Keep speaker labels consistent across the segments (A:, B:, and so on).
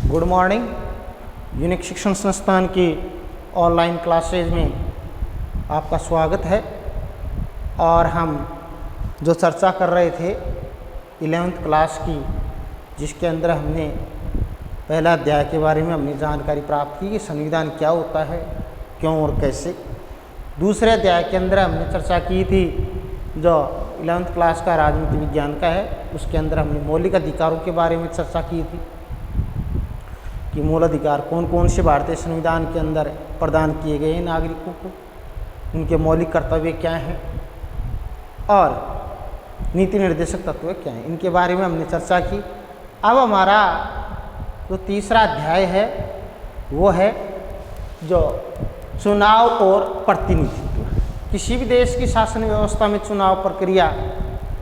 A: Good morning. Unique शिक्षण संस्थान की ऑनलाइन क्लासेज में आपका स्वागत है। और हम जो चर्चा कर रहे थे 11th क्लास की, जिसके अंदर हमने पहला अध्याय के बारे में हमने जानकारी प्राप्त की कि संविधान क्या होता है, क्यों और कैसे। दूसरे अध्याय के अंदर हमने चर्चा की थी जो 11th क्लास का राजनीति विज्ञान का है, उसके अंदर हमने मौलिक अधिकारों के बारे में चर्चा की थी कि मूल अधिकार कौन कौन से भारतीय संविधान के अंदर प्रदान किए गए हैं नागरिकों को, उनके मौलिक कर्तव्य क्या हैं और नीति निर्देशक तत्व क्या हैं, इनके बारे में हमने चर्चा की। अब हमारा जो तीसरा अध्याय है वो है जो चुनाव और प्रतिनिधित्व। किसी भी देश की शासन व्यवस्था में चुनाव प्रक्रिया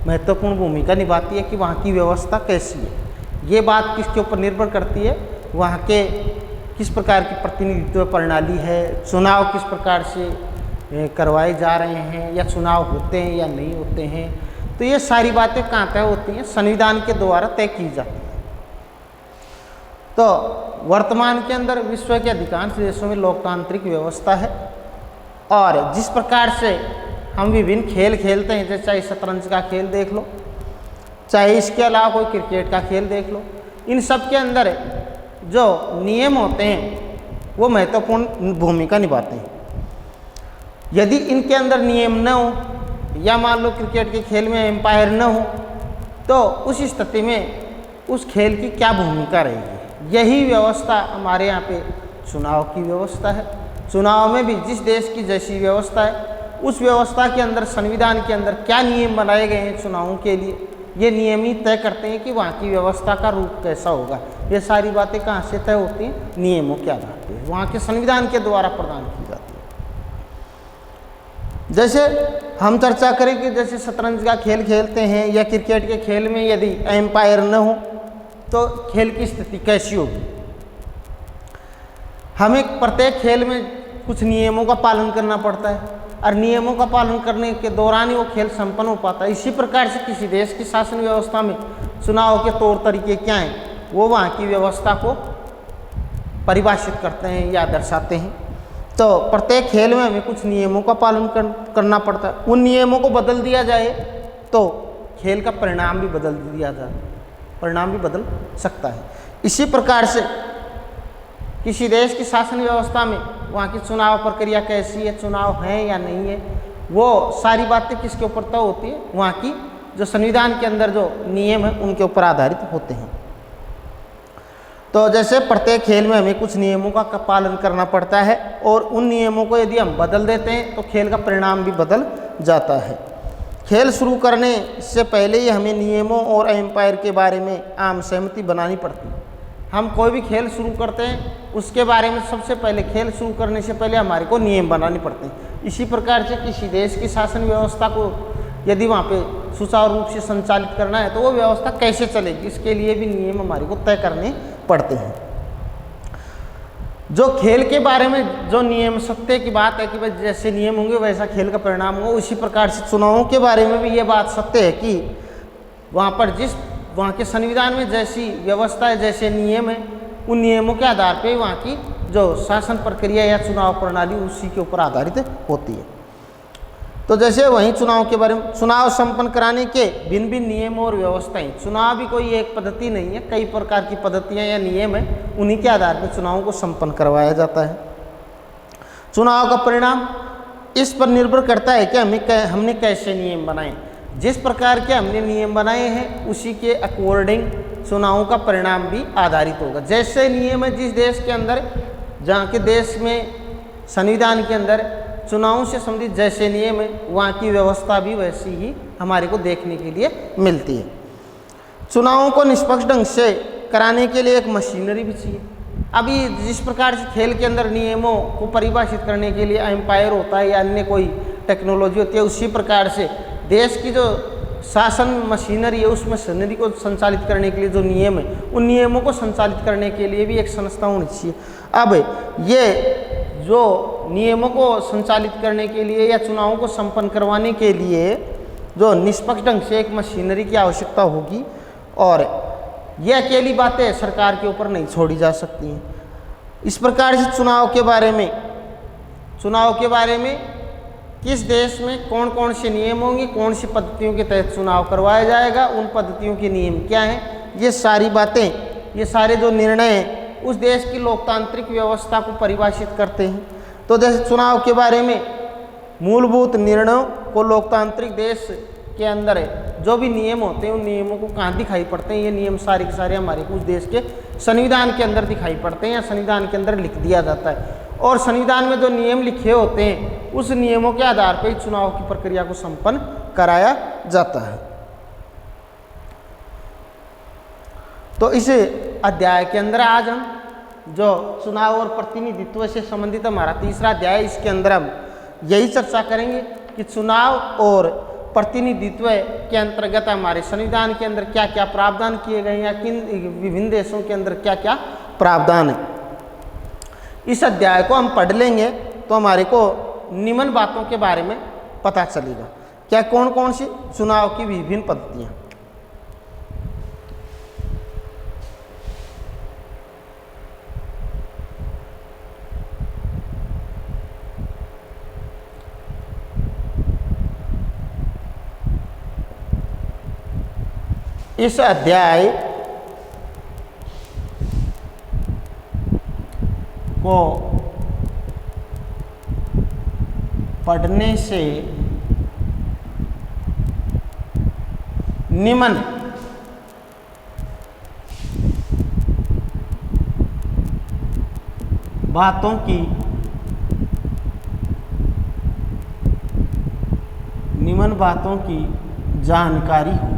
A: महत्वपूर्ण भूमिका निभाती है कि वहाँ की व्यवस्था कैसी है। ये बात किसके ऊपर निर्भर करती है, वहाँ के किस प्रकार की प्रतिनिधित्व प्रणाली है, चुनाव किस प्रकार से करवाए जा रहे हैं, या चुनाव होते हैं या नहीं होते हैं। तो ये सारी बातें कहाँ तय होती हैं, संविधान के द्वारा तय की जाती हैं। तो वर्तमान के अंदर विश्व के अधिकांश देशों में लोकतांत्रिक व्यवस्था है और जिस प्रकार से हम विभिन्न खेल खेलते हैं, जैसे चाहे शतरंज का खेल देख लो, चाहे इसके अलावा कोई क्रिकेट का खेल देख लो, इन सब के अंदर जो नियम होते हैं वो महत्वपूर्ण भूमिका निभाते हैं। यदि इनके अंदर नियम न हो, या मान लो क्रिकेट के खेल में एम्पायर न हो, तो उस स्थिति में उस खेल की क्या भूमिका रहेगी। यही व्यवस्था हमारे यहाँ पे चुनाव की व्यवस्था है। चुनाव में भी जिस देश की जैसी व्यवस्था है, उस व्यवस्था के अंदर संविधान के अंदर क्या नियम बनाए गए हैं चुनावों के लिए, ये नियम ही तय करते हैं कि वहाँ की व्यवस्था का रूप कैसा होगा। ये सारी बातें कहाँ से तय होती हैं, नियमों के आधार पर, वहाँ के संविधान के द्वारा प्रदान की जाती है। जैसे हम चर्चा करें कि जैसे शतरंज का खेल खेलते हैं या क्रिकेट के खेल में यदि एम्पायर न हो तो खेल की स्थिति कैसी होगी। हमें प्रत्येक खेल में कुछ नियमों का पालन करना पड़ता है और नियमों का पालन करने के दौरान ही वो खेल संपन्न हो पाता है। इसी प्रकार से किसी देश की शासन व्यवस्था में चुनाव के तौर तरीके क्या हैं, वो वहाँ की व्यवस्था को परिभाषित करते हैं या दर्शाते हैं। तो प्रत्येक खेल में हमें कुछ नियमों का पालन करना पड़ता है। उन नियमों को बदल दिया जाए तो खेल का परिणाम भी बदल सकता है। इसी प्रकार से किसी देश की शासन व्यवस्था में वहाँ की चुनाव प्रक्रिया कैसी है, चुनाव है या नहीं है, वो सारी बातें किसके ऊपर तय होती है, वहाँ की जो संविधान के अंदर जो नियम है उनके ऊपर आधारित होते हैं। तो जैसे प्रत्येक खेल में हमें कुछ नियमों का पालन करना पड़ता है और उन नियमों को यदि हम बदल देते हैं तो खेल का परिणाम भी बदल जाता है। खेल शुरू करने से पहले ही हमें नियमों और एम्पायर के बारे में आम सहमति बनानी पड़ती है। हम कोई भी खेल शुरू करते हैं उसके बारे में सबसे पहले, खेल शुरू करने से पहले हमारे को नियम बनाने पड़ते हैं। इसी प्रकार से किसी देश की शासन व्यवस्था को यदि वहाँ पे सुचारू रूप से संचालित करना है तो वो व्यवस्था कैसे चलेगी, इसके लिए भी नियम हमारे को तय करने पड़ते हैं। जो खेल के बारे में जो नियम, सत्य की बात है कि भाई जैसे नियम होंगे वैसा खेल का परिणाम होगा। उसी प्रकार से चुनावों के बारे में भी ये बात सत्य है कि वहाँ पर वहाँ के संविधान में जैसी व्यवस्था है, जैसे नियम है, उन नियमों के आधार पर वहाँ की जो शासन प्रक्रिया या चुनाव प्रणाली उसी के ऊपर आधारित होती है। तो जैसे वहीं चुनाव के बारे में, चुनाव संपन्न कराने के भिन्न भिन्न नियम और व्यवस्थाएं। चुनाव भी कोई एक पद्धति नहीं है, कई प्रकार की पद्धतियां या नियम है, उन्हीं के आधार पर चुनावों को संपन्न करवाया जाता है। चुनाव का परिणाम इस पर निर्भर करता है कि हमने कैसे नियम बनाए। जिस प्रकार के हमने नियम बनाए हैं उसी के अकॉर्डिंग चुनावों का परिणाम भी आधारित होगा। जैसे नियम है जिस देश के अंदर, जहाँ के देश में संविधान के अंदर चुनावों से संबंधित जैसे नियम है, वहाँ की व्यवस्था भी वैसी ही हमारे को देखने के लिए मिलती है। चुनावों को निष्पक्ष ढंग से कराने के लिए एक मशीनरी भी चाहिए। अभी जिस प्रकार से खेल के अंदर नियमों को परिभाषित करने के लिए एम्पायर होता है या अन्य कोई टेक्नोलॉजी होती है, उसी प्रकार से देश की जो शासन मशीनरी है उस मशीनरी को संचालित करने के लिए जो नियम है, उन नियमों को संचालित करने के लिए भी एक संस्था होनी चाहिए। अब ये जो नियमों को संचालित करने के लिए या चुनावों को संपन्न करवाने के लिए जो निष्पक्ष ढंग से एक मशीनरी की आवश्यकता होगी और ये अकेली बातें सरकार के ऊपर नहीं छोड़ी जा सकती हैं। इस प्रकार से चुनाव के बारे में किस देश में कौन कौन से नियम होंगे, कौन सी पद्धतियों के तहत चुनाव करवाया जाएगा, उन पद्धतियों के नियम क्या हैं, ये सारी बातें, ये सारे जो निर्णय हैं उस देश की लोकतांत्रिक व्यवस्था को परिभाषित करते हैं। तो जैसे चुनाव के बारे में मूलभूत निर्णयों को लोकतांत्रिक देश के अंदर जो भी नियम होते हैं उन नियमों को कहाँ दिखाई पड़ते हैं, ये नियम सारे के सारे हमारे उस देश के संविधान के अंदर दिखाई पड़ते हैं या संविधान के अंदर लिख दिया जाता है। और संविधान में जो नियम लिखे होते हैं उस नियमों के आधार पर चुनाव की प्रक्रिया को संपन्न कराया जाता है। तो इस अध्याय के अंदर आज हम जो चुनाव और प्रतिनिधित्व से संबंधित हमारा तीसरा अध्याय, इसके अंदर हम यही चर्चा करेंगे कि चुनाव और प्रतिनिधित्व के अंतर्गत हमारे संविधान के अंदर क्या क्या प्रावधान किए गए हैं या किन विभिन्न देशों के अंदर क्या क्या प्रावधान है। इस अध्याय को हम पढ़ लेंगे तो हमारे को निम्न बातों के बारे में पता चलेगा, क्या कौन कौन सी चुनाव की विभिन्न पद्धतियाँ। इस अध्याय को पढ़ने से निम्न बातों की जानकारी होगी।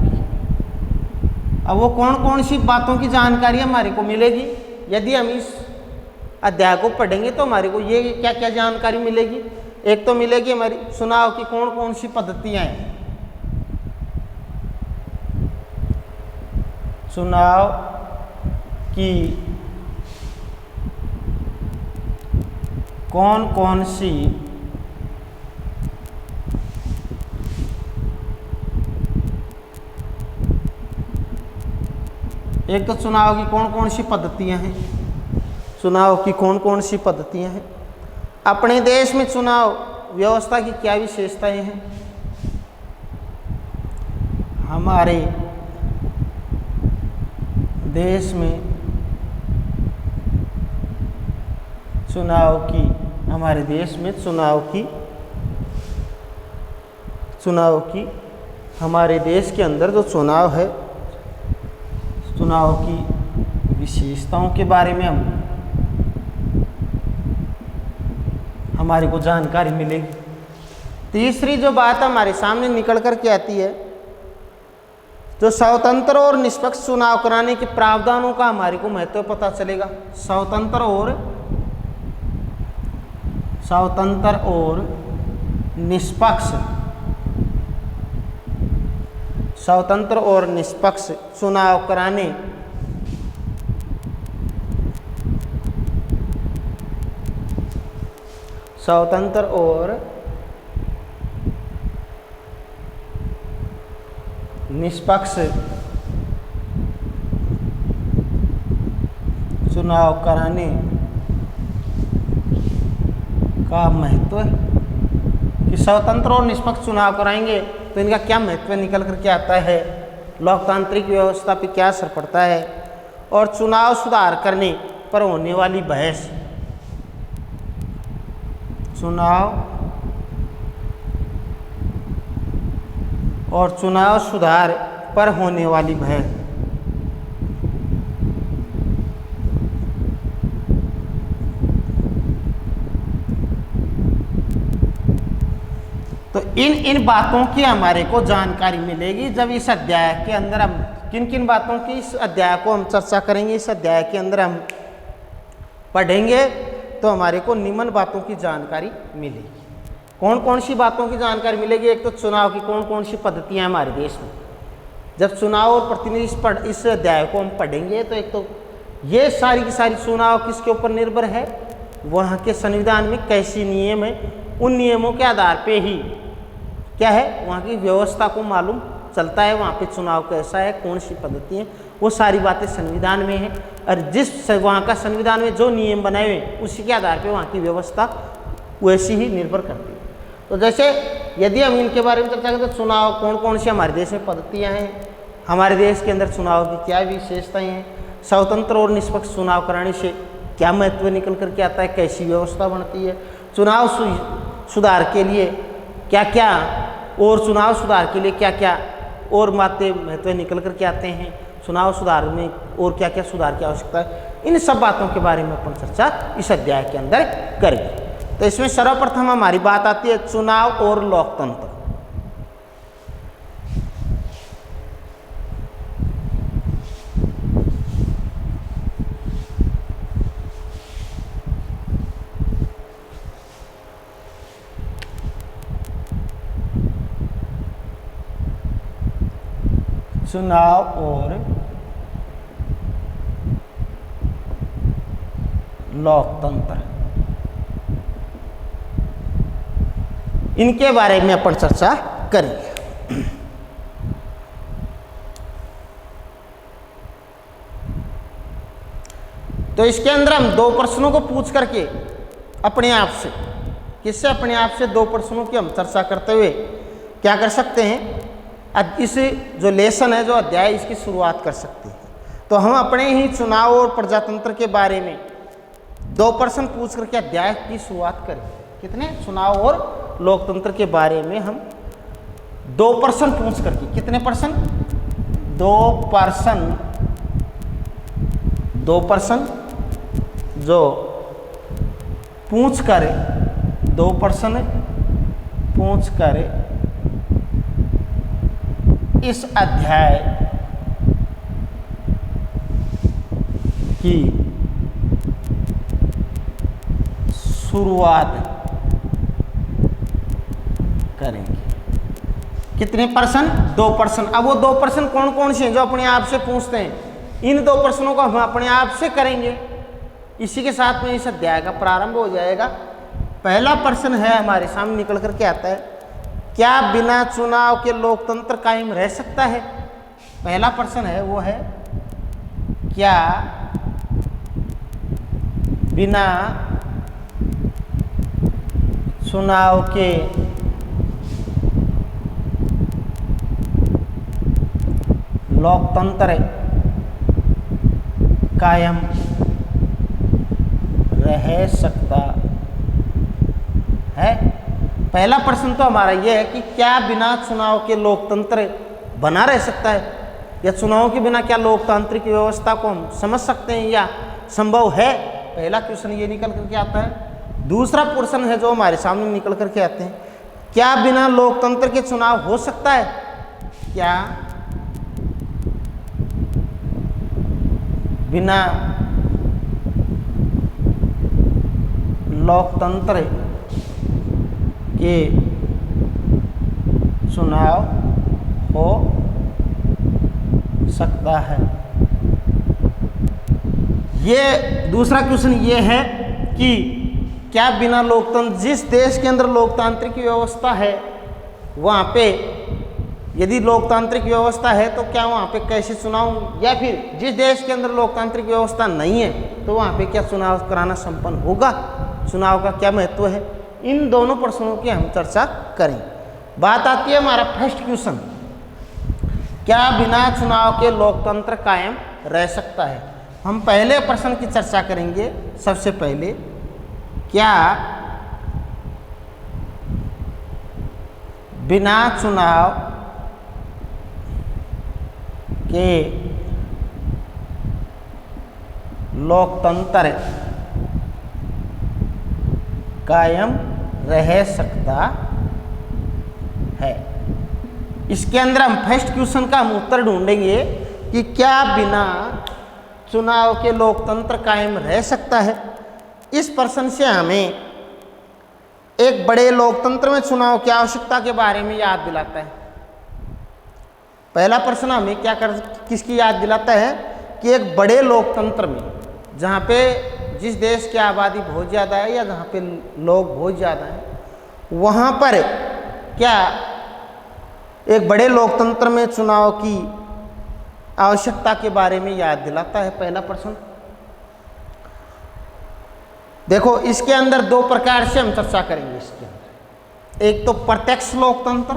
A: अब वो कौन कौन सी बातों की जानकारी हमारे को मिलेगी, यदि हम इस अध्याय को पढ़ेंगे तो हमारे को ये क्या क्या जानकारी मिलेगी। एक तो मिलेगी हमारी चुनाव की कौन कौन सी पद्धतियाँ हैं, चुनाव की कौन कौन सी एक तो चुनाव की कौन कौन सी पद्धतियाँ हैं, चुनाव की कौन कौन सी पद्धतियाँ हैं, अपने देश में चुनाव व्यवस्था की क्या विशेषताएं हैं, हमारे देश में चुनाव की हमारे देश के अंदर जो चुनाव है, चुनाव की विशेषताओं के बारे में हमारे को जानकारी मिलेगी। तीसरी जो बात हमारे सामने निकल कर के आती है, जो स्वतंत्र और निष्पक्ष चुनाव कराने के प्रावधानों का हमारे को महत्व पता चलेगा। स्वतंत्र और निष्पक्ष चुनाव कराने का महत्व है कि स्वतंत्र और निष्पक्ष चुनाव कराएंगे तो इनका क्या महत्व निकल करके आता है, लोकतांत्रिक व्यवस्था पे क्या असर पड़ता है, और चुनाव सुधार करने पर होने वाली बहस, चुनाव सुधार पर होने वाली बहस। तो इन बातों की हमारे को जानकारी मिलेगी जब इस अध्याय के अंदर हम किन किन बातों की इस अध्याय को हम चर्चा करेंगे, इस अध्याय के अंदर हम पढ़ेंगे तो हमारे को निम्न बातों की जानकारी मिलेगी। कौन कौन सी बातों की जानकारी मिलेगी, एक तो चुनाव की कौन कौन सी पद्धतियाँ हैं हमारे देश में। जब चुनाव और प्रतिनिधि इस अध्याय को हम पढ़ेंगे तो एक तो ये सारी की सारी चुनाव किसके ऊपर निर्भर है, वहाँ के संविधान में कैसे नियम है, उन नियमों के आधार पे ही क्या है वहाँ की व्यवस्था को मालूम चलता है, वहाँ पे चुनाव कैसा है, कौन सी पद्धति है, वो सारी बातें संविधान में है। और जिस वहाँ का संविधान में जो नियम बनाए हुए हैं उसी के आधार पे वहाँ की व्यवस्था वैसी ही निर्भर करती है। तो जैसे यदि हम इनके बारे में चर्चा करें तो चुनाव कौन कौन सी हमारे देश में पद्धतियाँ हैं, हमारे देश के अंदर चुनाव की क्या विशेषताएँ हैं, स्वतंत्र और निष्पक्ष चुनाव कराने से क्या महत्व निकल करके आता है, कैसी व्यवस्था बनती है, चुनाव सुधार के लिए क्या क्या और चुनाव सुधार के लिए क्या क्या और महत्व निकल करके आते हैं, चुनाव सुधार में और क्या क्या सुधार की आवश्यकता है, इन सब बातों के बारे में अपन चर्चा इस अध्याय के अंदर करेंगे। तो इसमें सर्वप्रथम हमारी बात आती है चुनाव और लोकतंत्र। चुनाव और लोकतंत्र, इनके बारे में अपन चर्चा करेंगे। तो इसके अंदर हम दो प्रश्नों को पूछ करके अपने आप से, किससे, अपने आप से दो प्रश्नों की हम चर्चा करते हुए क्या कर सकते हैं, इस जो लेसन है, जो अध्याय, इसकी शुरुआत कर सकते हैं। तो हम अपने ही चुनाव और प्रजातंत्र के बारे में दो प्रश्न पूछ करके अध्याय की शुरुआत करें। कितने, चुनाव और लोकतंत्र के बारे में हम दो प्रश्न पूछ करके, कितने प्रश्न, दो प्रश्न जो पूछ कर, दो प्रश्न पूछ कर इस अध्याय की शुरुआत करेंगे। कितने प्रश्न, दो प्रश्न। अब वो दो प्रश्न कौन कौन से हैं जो अपने आप से पूछते हैं, इन दो प्रश्नों को हम अपने आप से करेंगे। इसी के साथ में इस अध्याय का प्रारंभ हो जाएगा। पहला प्रश्न है हमारे सामने निकल करके आता है, क्या बिना चुनाव के लोकतंत्र कायम रह सकता है। पहला प्रश्न है वो है, क्या बिना चुनाव के लोकतंत्र कायम रह सकता है। पहला प्रश्न तो हमारा यह है कि क्या बिना चुनाव के लोकतंत्र बना रह सकता है, या चुनाव के बिना क्या लोकतांत्रिक व्यवस्था को हम समझ सकते हैं या संभव है। पहला क्वेश्चन ये निकल करके आता है। दूसरा प्रश्न है जो हमारे सामने निकल करके आते हैं, क्या बिना लोकतंत्र के चुनाव हो सकता है। क्या बिना लोकतंत्र के चुनाव हो सकता है। ये दूसरा क्वेश्चन ये है कि क्या बिना लोकतंत्र, जिस देश के अंदर लोकतांत्रिक व्यवस्था है वहाँ पे यदि लोकतांत्रिक व्यवस्था है तो क्या वहाँ पे कैसे चुनाव, या फिर जिस देश के अंदर लोकतांत्रिक व्यवस्था नहीं है तो वहाँ पे क्या चुनाव कराना संपन्न होगा, चुनाव का क्या महत्व है। इन दोनों प्रश्नों की हम चर्चा करें। बात आती है हमारा फर्स्ट क्वेश्चन, क्या बिना चुनाव के लोकतंत्र कायम रह सकता है। हम पहले प्रश्न की चर्चा करेंगे। सबसे पहले, क्या बिना चुनाव के लोकतंत्र कायम रह सकता है। इसके अंदर हम फर्स्ट क्वेश्चन का हम उत्तर ढूंढेंगे कि क्या बिना चुनाव के लोकतंत्र कायम रह सकता है। इस प्रश्न से हमें एक बड़े लोकतंत्र में चुनाव की आवश्यकता के बारे में याद दिलाता है। पहला प्रश्न हमें किसकी याद दिलाता है कि एक बड़े लोकतंत्र में, जहाँ पे जिस देश की आबादी बहुत ज़्यादा है या जहाँ पे लोग बहुत ज़्यादा हैं, वहाँ पर क्या एक बड़े लोकतंत्र में चुनाव की आवश्यकता के बारे में याद दिलाता है। पहला प्रश्न देखो, इसके अंदर दो प्रकार से हम चर्चा करेंगे। इसके अंदर एक तो प्रत्यक्ष लोकतंत्र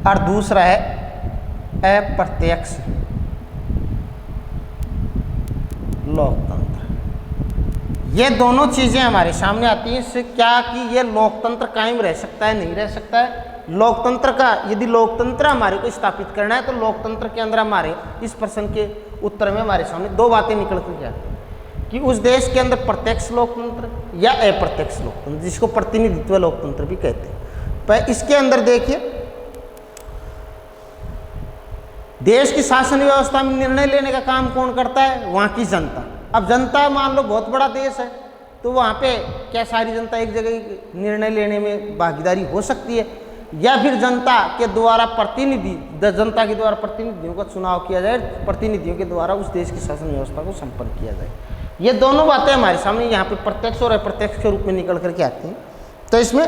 A: और दूसरा है अप्रत्यक्ष लोकतंत्र। ये दोनों चीजें हमारे सामने आती हैं। इससे क्या कि ये लोकतंत्र कायम रह सकता है, नहीं रह सकता है। लोकतंत्र का यदि लोकतंत्र हमारे को स्थापित करना है तो लोकतंत्र के अंदर हमारे इस प्रश्न के उत्तर में हमारे सामने दो बातें निकल कर के आती हैं कि उस देश के अंदर प्रत्यक्ष लोकतंत्र या अप्रत्यक्ष लोकतंत्र, जिसको प्रतिनिधित्व लोकतंत्र भी कहते हैं। पर इसके अंदर देखिए, देश की शासन व्यवस्था में निर्णय लेने का काम कौन करता है? वहाँ की जनता। अब जनता मान लो बहुत बड़ा देश है तो वहाँ पे क्या सारी जनता एक जगह निर्णय लेने में भागीदारी हो सकती है, या फिर जनता के द्वारा जनता के द्वारा प्रतिनिधियों का चुनाव किया जाए, प्रतिनिधियों के द्वारा उस देश की शासन व्यवस्था को संपन्न किया जाए। ये दोनों बातें हमारे सामने यहाँ पे प्रत्यक्ष और अप्रत्यक्ष के रूप में निकल करके आती हैं। तो इसमें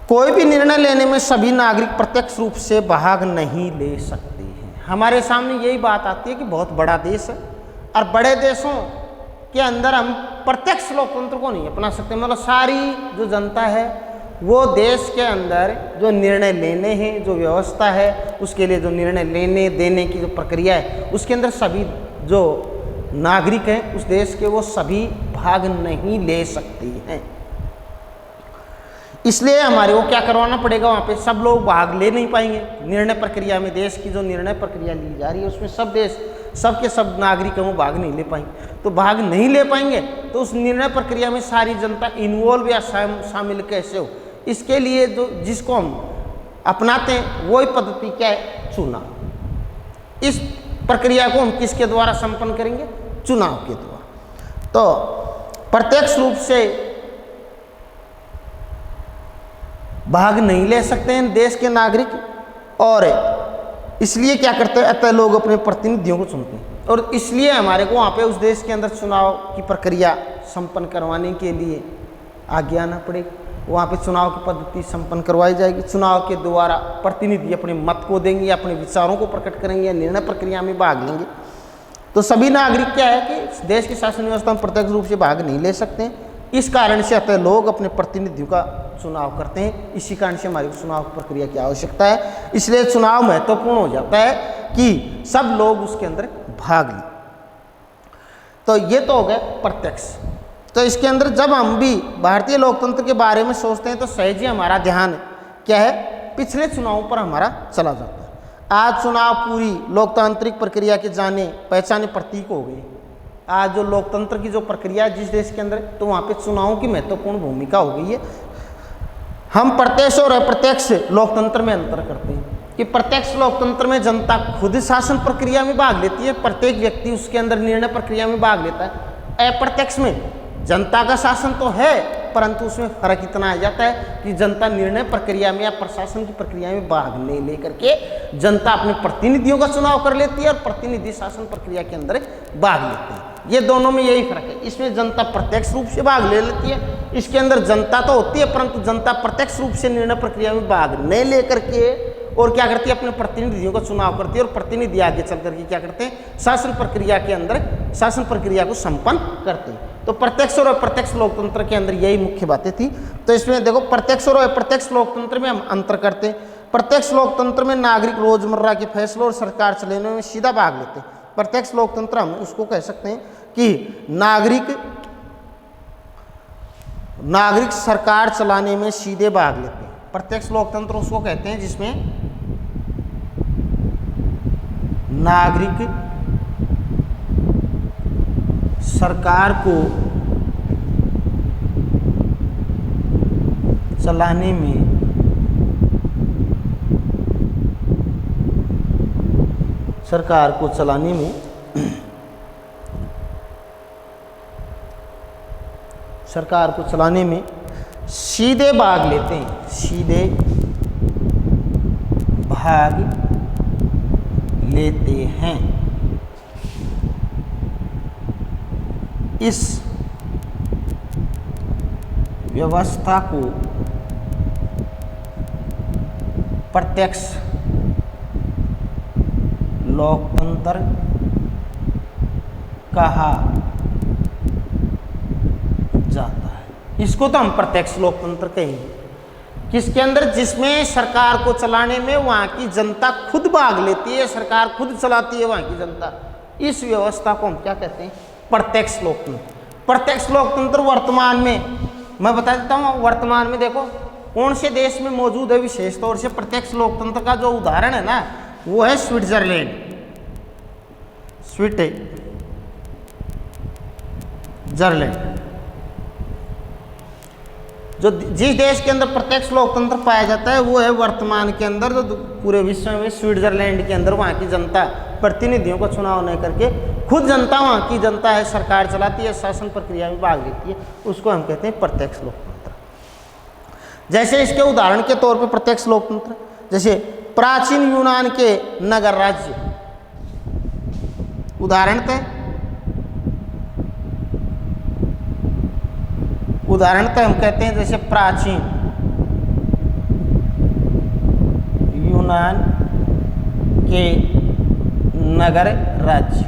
A: कोई भी निर्णय लेने में सभी नागरिक प्रत्यक्ष रूप से भाग नहीं ले सकते हैं। हमारे सामने यही बात आती है कि बहुत बड़ा देश है और बड़े देशों के अंदर हम प्रत्यक्ष लोकतंत्र को नहीं अपना सकते। मतलब सारी जो जनता है वो देश के अंदर जो निर्णय लेने हैं, जो व्यवस्था है, उसके लिए जो निर्णय लेने देने की जो प्रक्रिया है, उसके अंदर सभी जो नागरिक हैं उस देश के, वो सभी भाग नहीं ले सकते हैं। इसलिए हमारे को क्या करवाना पड़ेगा, वहाँ पे सब लोग भाग ले नहीं पाएंगे निर्णय प्रक्रिया में। देश की जो निर्णय प्रक्रिया ली जा रही है उसमें सब के सब नागरिक हैं वो भाग नहीं ले पाएंगे। तो भाग नहीं ले पाएंगे तो उस निर्णय प्रक्रिया में सारी जनता इन्वॉल्व या शामिल कैसे हो, इसके लिए जो जिसको हम अपनाते हैं वही पद्धति क्या है? चुनाव। इस प्रक्रिया को हम किसके द्वारा संपन्न करेंगे? चुनाव के द्वारा। तो प्रत्यक्ष रूप से भाग नहीं ले सकते हैं देश के नागरिक, और इसलिए क्या करते हैं? अतः लोग अपने प्रतिनिधियों को चुनते हैं, और इसलिए हमारे को वहाँ पे उस देश के अंदर चुनाव की प्रक्रिया संपन्न करवाने के लिए आगे आना पड़ेगा। वहाँ पे चुनाव की पद्धति संपन्न करवाई जाएगी। चुनाव के द्वारा प्रतिनिधि अपने मत को देंगे, अपने विचारों को प्रकट करेंगे, निर्णय प्रक्रिया में भाग लेंगे। तो सभी नागरिक क्या है कि देश की शासन व्यवस्था में प्रत्यक्ष रूप से भाग नहीं ले सकते हैं। इस कारण से अतः लोग अपने प्रतिनिधियों का चुनाव करते हैं। इसी कारण से हमारी चुनाव प्रक्रिया की आवश्यकता है। इसलिए चुनाव महत्वपूर्ण हो जाता है कि सब लोग उसके अंदर भाग लें। तो ये तो हो गए प्रत्यक्ष। तो इसके अंदर जब हम भी भारतीय लोकतंत्र के बारे में सोचते हैं तो सहज ही हमारा ध्यान क्या है? पिछले चुनावों पर हमारा चला जाता है। आज चुनाव पूरी लोकतांत्रिक प्रक्रिया के जाने पहचाने प्रतीक हो गई। आज जो लोकतंत्र की जो प्रक्रिया जिस देश के अंदर, तो वहाँ पे चुनावों की महत्वपूर्ण भूमिका हो गई है। हम प्रत्यक्ष और अप्रत्यक्ष लोकतंत्र में अंतर करते हैं कि प्रत्यक्ष लोकतंत्र में जनता खुद शासन प्रक्रिया में भाग लेती है, प्रत्येक व्यक्ति उसके अंदर निर्णय प्रक्रिया में भाग लेता है। अप्रत्यक्ष में जनता का शासन तो है परंतु उसमें फर्क इतना आ जाता है कि जनता निर्णय प्रक्रिया में या प्रशासन की प्रक्रिया में भाग नहीं लेकर के जनता अपने प्रतिनिधियों का चुनाव कर लेती है और प्रतिनिधि शासन प्रक्रिया के अंदर भाग लेते हैं। ये दोनों में यही फर्क है। इसमें जनता प्रत्यक्ष रूप से भाग ले लेती है, इसके अंदर जनता तो होती है परंतु जनता प्रत्यक्ष रूप से निर्णय प्रक्रिया में भाग नहीं लेकर के और क्या करती है? अपने प्रतिनिधियों का चुनाव करती है और प्रतिनिधि आगे चल करके क्या करते हैं? शासन प्रक्रिया के अंदर शासन प्रक्रिया को संपन्न करते हैं। तो प्रत्यक्ष और अप्रत्यक्ष लोकतंत्र के अंदर यही मुख्य बातें थी। तो इसमें देखो, प्रत्यक्ष और अप्रत्यक्ष लोकतंत्र में हम अंतर करते हैं। प्रत्यक्ष लोकतंत्र में नागरिक रोजमर्रा के फैसलों और सरकार चलाने में सीधा भाग लेते हैं। प्रत्यक्ष लोकतंत्र हम उसको कह सकते हैं कि नागरिक सरकार चलाने में सीधे भाग लेते हैं। प्रत्यक्ष लोकतंत्र उसको कहते हैं जिसमें नागरिक सरकार को चलाने में सीधे भाग लेते हैं, सीधे भाग लेते हैं। इस व्यवस्था को प्रत्यक्ष लोकतंत्र कहा जाता है। इसको तो हम प्रत्यक्ष लोकतंत्र कहेंगे, किसके अंदर, जिसमें सरकार को चलाने में वहां की जनता खुद भाग लेती है, सरकार खुद चलाती है वहां की जनता। इस व्यवस्था को हम क्या कहते हैं? प्रत्यक्ष लोकतंत्र। प्रत्यक्ष लोकतंत्र वर्तमान में मैं बता देता हूँ, वर्तमान में देखो कौन से देश में मौजूद है विशेष तौर से प्रत्यक्ष लोकतंत्र का जो उदाहरण है ना, वो है स्विट्जरलैंड। स्विट्जरलैंड जो जिस देश के अंदर प्रत्यक्ष लोकतंत्र पाया जाता है वो है वर्तमान के अंदर जो पूरे विश्व में स्विट्जरलैंड के अंदर वहाँ की जनता प्रतिनिधियों का चुनाव नहीं करके खुद जनता, वहाँ की जनता है, सरकार चलाती है, शासन प्रक्रिया में भाग लेती है, उसको हम कहते हैं प्रत्यक्ष लोकतंत्र। जैसे इसके उदाहरण के तौर पे प्रत्यक्ष लोकतंत्र, जैसे प्राचीन यूनान के नगर राज्य, उदाहरणतः हम कहते हैं जैसे प्राचीन यूनान के नगर राज्य,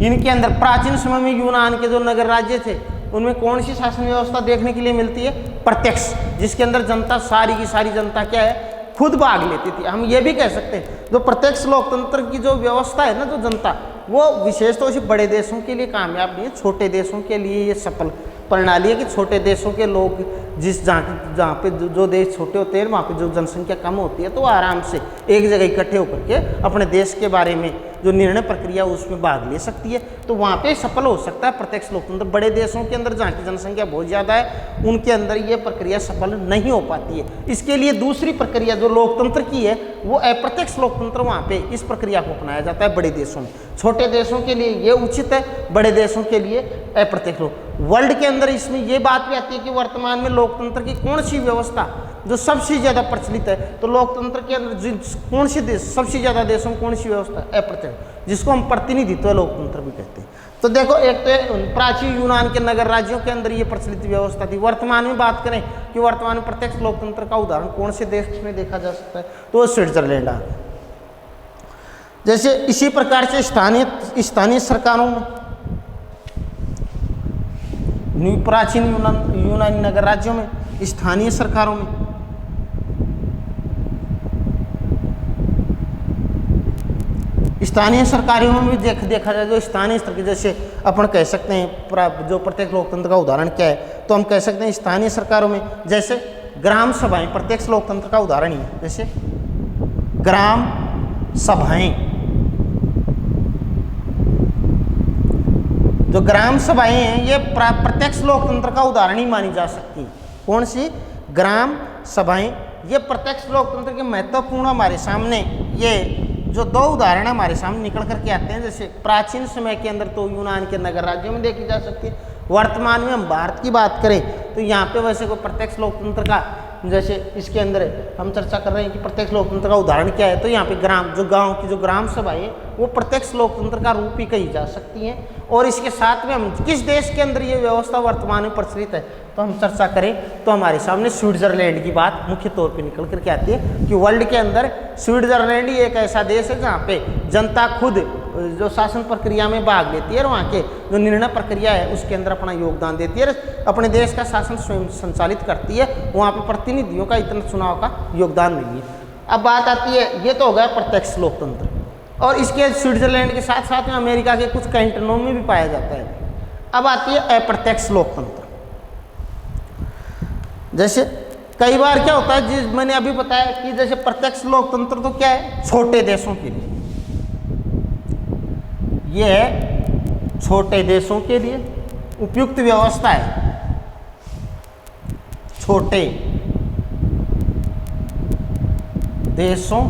A: इनके अंदर प्राचीन समय में यूनान के जो नगर राज्य थे उनमें कौन सी शासन व्यवस्था देखने के लिए मिलती है? प्रत्यक्ष, जिसके अंदर जनता, सारी की सारी जनता क्या है? खुद भाग लेती थी। हम ये भी कह सकते हैं जो प्रत्यक्ष लोकतंत्र की जो व्यवस्था है ना, जो जनता, वो विशेष तौर से बड़े देशों के लिए कामयाब नहीं है, छोटे देशों के लिए ये सफल प्रणाली है कि छोटे देशों के लोग जहाँ पे जो देश छोटे होते हैं वहाँ पे जो जनसंख्या कम होती है तो वो आराम से एक जगह इकट्ठे होकर के अपने देश के बारे में जो निर्णय प्रक्रिया उसमें भाग ले सकती है, तो वहाँ पे सफल हो सकता है प्रत्यक्ष लोकतंत्र। बड़े देशों के अंदर जहाँ की जनसंख्या बहुत ज़्यादा है उनके अंदर ये प्रक्रिया सफल नहीं हो पाती है। इसके लिए दूसरी प्रक्रिया जो लोकतंत्र की है वो अप्रत्यक्ष लोकतंत्र, वहाँ पे इस प्रक्रिया को अपनाया जाता है बड़े देशों में। छोटे देशों के लिए ये उचित है, बड़े देशों के लिए अप्रत्यक्ष लोक। वर्ल्ड के अंदर इसमें ये बात भी आती है कि वर्तमान में लोकतंत्र की कौन सी व्यवस्था जो सबसे ज़्यादा प्रचलित है, तो लोकतंत्र के अंदर कौन सी देश, सबसे ज़्यादा देशों में कौन सी व्यवस्था? अप्रत्यक्ष, जिसको हम प्रतिनिधित्व लोकतंत्र भी कहते हैं। तो देखो, एक तो प्राचीन यूनान के नगर राज्यों के अंदर ये प्रचलित व्यवस्था थी। वर्तमान में बात करें कि वर्तमान में प्रत्यक्ष लोकतंत्र का उदाहरण कौन से देश में देखा जा सकता है, तो स्विट्जरलैंड आ। जैसे इसी प्रकार से स्थानीय सरकारों में, प्राचीन यूनानी नगर राज्यों में, स्थानीय सरकारों में भी देखा जाए जो स्थानीय स्तर के, जैसे अपन कह सकते हैं जो प्रत्यक्ष लोकतंत्र का उदाहरण क्या है, तो हम कह सकते हैं स्थानीय सरकारों में जैसे ग्राम सभाएं प्रत्यक्ष लोकतंत्र का उदाहरण ही है। जैसे ग्राम सभाएं, जो ग्राम सभाएं हैं ये प्रत्यक्ष लोकतंत्र का उदाहरण ही मानी जा सकती है। कौन सी? ग्राम सभाएं। ये प्रत्यक्ष लोकतंत्र के महत्वपूर्ण हमारे सामने ये जो दो उदाहरण हमारे सामने निकल करके आते हैं। जैसे प्राचीन समय के अंदर तो यूनान के नगर राज्यों में देखी जा सकती है। वर्तमान में हम भारत की बात करें तो यहाँ पे वैसे कोई प्रत्यक्ष लोकतंत्र का, जैसे इसके अंदर हम चर्चा कर रहे हैं कि प्रत्यक्ष लोकतंत्र का उदाहरण क्या है, तो यहाँ पे गांव की जो ग्राम सभाएं है वो प्रत्यक्ष लोकतंत्र का रूप ही कही जा सकती हैं। और इसके साथ में हम किस देश के अंदर ये व्यवस्था वर्तमान में प्रचलित है, तो हम चर्चा करें तो हमारे सामने स्विट्जरलैंड की बात मुख्य तौर पे निकल करके आती है कि वर्ल्ड के अंदर स्विट्जरलैंड ही एक ऐसा देश है जहाँ पे जनता खुद जो शासन प्रक्रिया में भाग लेती है और वहाँ के जो निर्णय प्रक्रिया है उसके अंदर अपना योगदान देती है, अपने देश का शासन स्वयं संचालित करती है। वहाँ पे प्रतिनिधियों का इतना चुनाव का योगदान नहीं है। अब बात आती है, ये तो हो गया प्रत्यक्ष लोकतंत्र, और इसके स्विट्जरलैंड के साथ साथ में अमेरिका के कुछ कैंटनों में भी पाया जाता है। अब आती है अप्रत्यक्ष लोकतंत्र। जैसे कई बार क्या होता है, जिस मैंने अभी बताया कि जैसे प्रत्यक्ष लोकतंत्र तो क्या है, छोटे देशों के लिए, ये है छोटे देशों के लिए उपयुक्त व्यवस्था है। छोटे देशों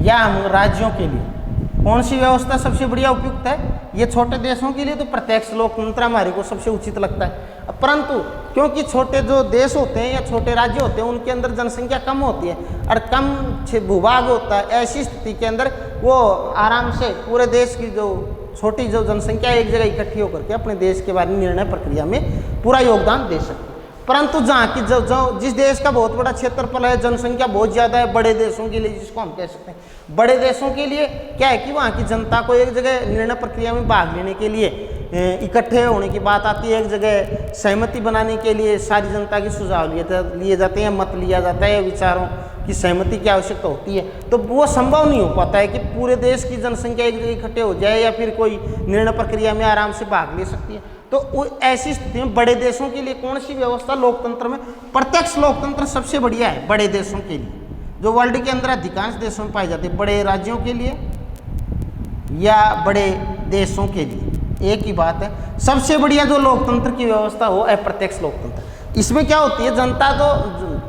A: या राज्यों के लिए कौन सी व्यवस्था सबसे बढ़िया उपयुक्त है? ये छोटे देशों के लिए तो प्रत्यक्ष लोकतंत्र हमारे को सबसे उचित लगता है। परंतु क्योंकि छोटे जो देश होते हैं या छोटे राज्य होते हैं उनके अंदर जनसंख्या कम होती है और कम भूभाग होता है, ऐसी स्थिति के अंदर वो आराम से पूरे देश की जो छोटी जो जनसंख्या एक जगह इकट्ठी होकर के अपने देश के बारे में निर्णय प्रक्रिया में पूरा योगदान दे सकती है। परंतु जहाँ की जो जिस देश का बहुत बड़ा क्षेत्रफल है, जनसंख्या बहुत ज़्यादा है, बड़े देशों के लिए, जिसको हम कह सकते हैं बड़े देशों के लिए क्या है कि वहाँ की जनता को एक जगह निर्णय प्रक्रिया में भाग लेने के लिए इकट्ठे होने की बात आती है, एक जगह सहमति बनाने के लिए सारी जनता के सुझाव लिए जाते हैं, मत लिया जाता है, विचारों की सहमति की आवश्यकता होती है। तो वो संभव नहीं हो पाता है कि पूरे देश की जनसंख्या एक जगह इकट्ठे हो जाए या फिर कोई निर्णय प्रक्रिया में आराम से भाग ले सकती है। तो ऐसी स्थिति में बड़े देशों के लिए कौन सी व्यवस्था लोकतंत्र में, प्रत्यक्ष लोकतंत्र सबसे बढ़िया है बड़े देशों के लिए, जो वर्ल्ड के अंदर अधिकांश देशों में पाई जाती है। बड़े राज्यों के लिए या बड़े देशों के लिए एक ही बात है, सबसे बढ़िया जो लोकतंत्र की व्यवस्था हो अप्रत्यक्ष लोकतंत्र। इसमें क्या होती है, जनता तो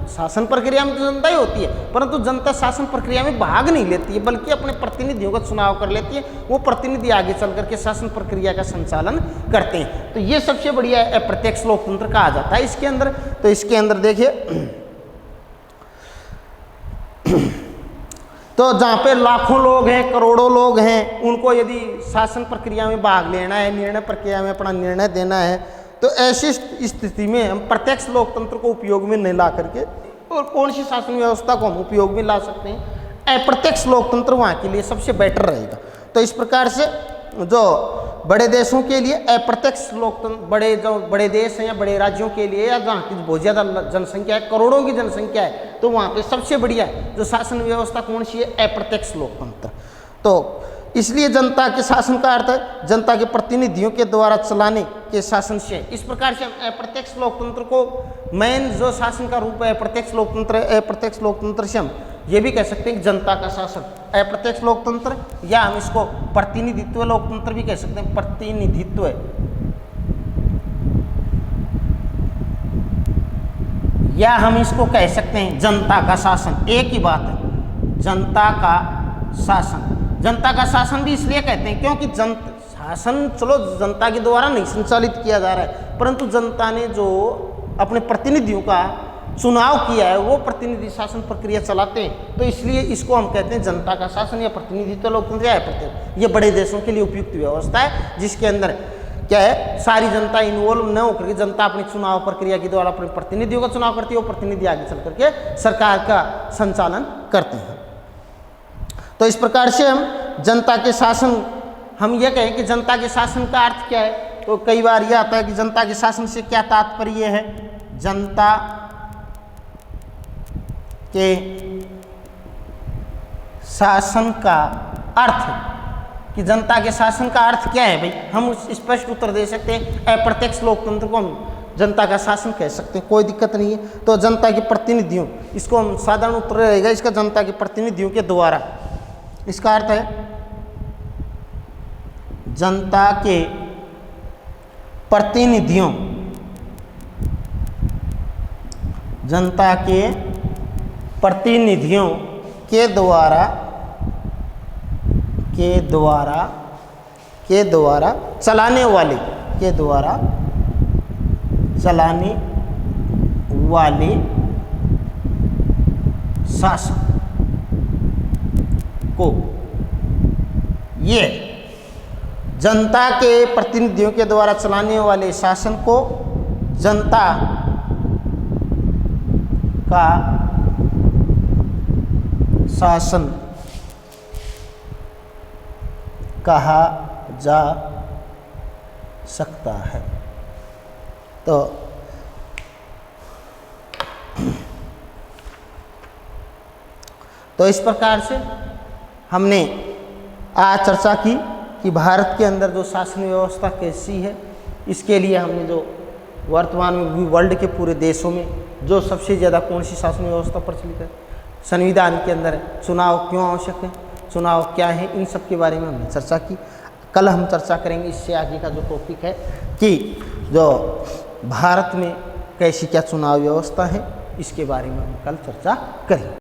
A: शासन प्रक्रिया में तो जनता ही होती है, परंतु जनता शासन प्रक्रिया में भाग नहीं लेती है, बल्कि अपने प्रतिनिधियों का चुनाव कर लेती है। वो प्रतिनिधि आगे चल करके शासन प्रक्रिया का संचालन करते हैं। तो ये सबसे बढ़िया अप्रत्यक्ष लोकतंत्र कहा जाता है इसके अंदर। तो इसके अंदर देखिए, तो जहाँ पे लाखों लोग हैं, करोड़ों लोग हैं, उनको यदि शासन प्रक्रिया में भाग लेना है, निर्णय प्रक्रिया में अपना निर्णय देना है, तो ऐसी स्थिति में हम प्रत्यक्ष लोकतंत्र को उपयोग में नहीं ला करके और कौन सी शासन व्यवस्था को हम उपयोग में ला सकते हैं, अप्रत्यक्ष लोकतंत्र वहाँ के लिए सबसे बेटर रहेगा। तो इस प्रकार से जो बड़े देशों के लिए अप्रत्यक्ष लोकतंत्र, बड़े देश हैं या बड़े राज्यों के लिए, या जहाँ की बहुत ज़्यादा जनसंख्या है, करोड़ों की जनसंख्या है, तो वहाँ पे सबसे बढ़िया जो शासन व्यवस्था कौन सी है, अप्रत्यक्ष लोकतंत्र। तो इसलिए जनता के शासन का अर्थ है जनता के प्रतिनिधियों के द्वारा चलाने के शासन से। इस प्रकार से हम अप्रत्यक्ष लोकतंत्र को मेन जो शासन का रूप है अप्रत्यक्ष लोकतंत्र है। अप्रत्यक्ष लोकतंत्र से हम ये भी कह सकते हैं कि जनता का शासन अप्रत्यक्ष लोकतंत्र, या हम इसको प्रतिनिधित्व लोकतंत्र भी कह सकते हैं। प्रतिनिधित्व, या हम इसको कह सकते हैं जनता का शासन, एक ही बात है, जनता का शासन। जनता का शासन भी इसलिए कहते हैं क्योंकि शासन चलो जनता के द्वारा नहीं संचालित किया जा रहा है, परंतु जनता ने जो अपने प्रतिनिधियों का चुनाव किया है वो प्रतिनिधि शासन प्रक्रिया चलाते हैं। तो इसलिए इसको हम कहते हैं जनता का शासन या प्रतिनिधित्व लोकतंत्र या प्रत्यक्ष। ये बड़े देशों के लिए उपयुक्त व्यवस्था है, जिसके अंदर क्या है, सारी जनता इन्वॉल्व न होकर के जनता अपनी चुनाव प्रक्रिया के द्वारा अपने प्रतिनिधियों का चुनाव करती है, वो प्रतिनिधि आगे चल करके सरकार का संचालन करते हैं। तो इस प्रकार से हम जनता के शासन, हम ये कहें कि जनता के शासन का अर्थ क्या है, तो कई बार यह आता है कि जनता के शासन से क्या तात्पर्य है। जनता के शासन का अर्थ, कि जनता के शासन का अर्थ क्या है भाई, हम स्पष्ट उत्तर दे सकते हैं अप्रत्यक्ष लोकतंत्र को हम जनता का शासन कह सकते हैं, कोई दिक्कत नहीं है। तो जनता के प्रतिनिधियों, इसको हम साधारण उत्तर रहेगा इसका, जनता के प्रतिनिधियों के द्वारा। इसका अर्थ है जनता के प्रतिनिधियों, जनता के प्रतिनिधियों के द्वारा चलाने वाले, के द्वारा चलाने वाले शासन को, ये जनता के प्रतिनिधियों के द्वारा चलाने वाले शासन को जनता का शासन कहा जा सकता है। तो इस प्रकार से हमने आज चर्चा की कि भारत के अंदर जो शासन व्यवस्था कैसी है। इसके लिए हमने जो वर्तमान में वर्ल्ड के पूरे देशों में जो सबसे ज़्यादा कौन सी शासन व्यवस्था प्रचलित है, संविधान के अंदर चुनाव क्यों आवश्यक है, चुनाव क्या है, इन सब के बारे में हमने चर्चा की। कल हम चर्चा करेंगे इससे आगे का जो टॉपिक है कि जो भारत में कैसी क्या चुनाव व्यवस्था है, इसके बारे में हम कल चर्चा करेंगे।